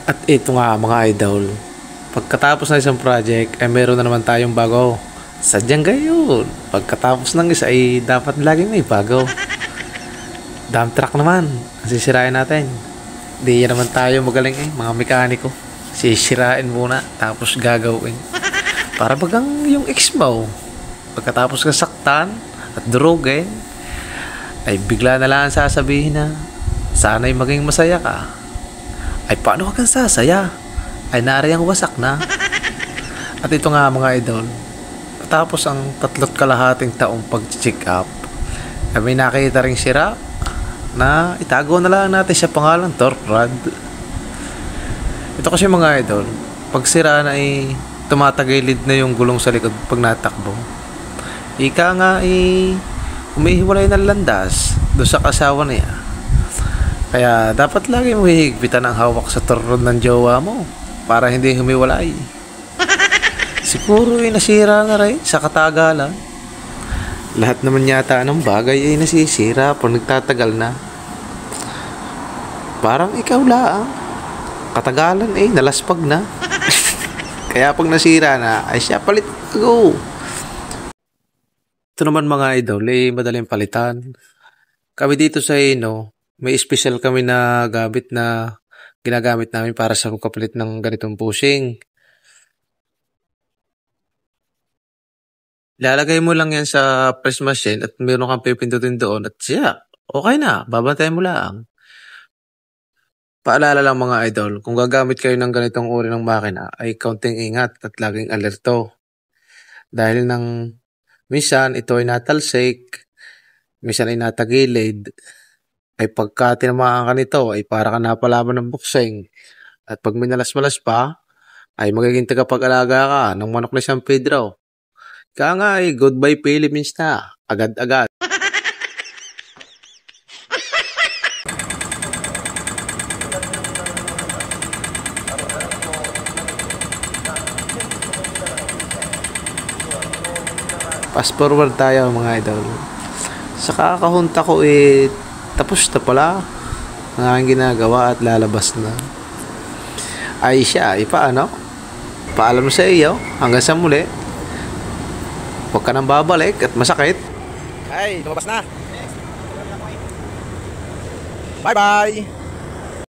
At ito nga mga idol, pagkatapos ng isang project ay meron na naman tayong bago. Sadyang gayon, pagkatapos ng isa ay dapat laging may bago. Dump truck naman, ang sisirain natin. Di naman tayo magaling mga mekaniko. Sisirain muna, tapos gagawin. Para bagang yung ex mo, pagkatapos kasaktan at durugin, ay bigla na lang sasabihin na, sana'y maging masaya ka. Ay paano ka kang sasaya? Ay nariyang wasak na. At ito nga mga idol, tapos ang 3.5 taong pag-check up, ay may nakita ring sira na itago na lang natin sa pangalan torque rod. Ito kasi mga idol, pag sira na ay tumatagilid na yung gulong sa likod pag natakbo. Ika nga umihiwalay ng landas doon sa kasawa niya. Kaya dapat lagi mo hihigpitan ang hawak sa torque rod ng jowa mo para hindi humiwalay. Siguro ay nasira na rin sa katagalan. Lahat naman yata ng bagay ay nasisira pag nagtatagal na. Parang ikaw lang. Katagalan ay nalaspag na. Kaya pag nasira na ay siya palit go. Ito naman mga idol ay madaling palitan. Kami dito sa Ino, may special kami na gamit na ginagamit namin para sa pagkapalit ng ganitong bushing. Lalagay mo lang yan sa press machine at meron kang pipindutin doon at siya, okay na, babantayan mo lang. Paalala lang mga idol, kung gagamit kayo ng ganitong uri ng makina ay kaunting ingat at laging alerto. Dahil minsan ito ay natalsik, minsan ay natagilid, ay pagka tinamaan ka nito ay para ka napalaban ng buksing. At pag minalas-malas pa, ay magiging tagapag-alaga ka ng manok na San Pedro. Kaya nga ay goodbye Philippines na, agad-agad. Fast forward tayo mga idol. Sa kakahunta ko tapos na pala ang aking ginagawa at lalabas na. Ay siya, paano? Paalam sa iyo, hanggang sa muli. Huwag ka nang babalik at masakit. Ay, lumabas na. Bye-bye.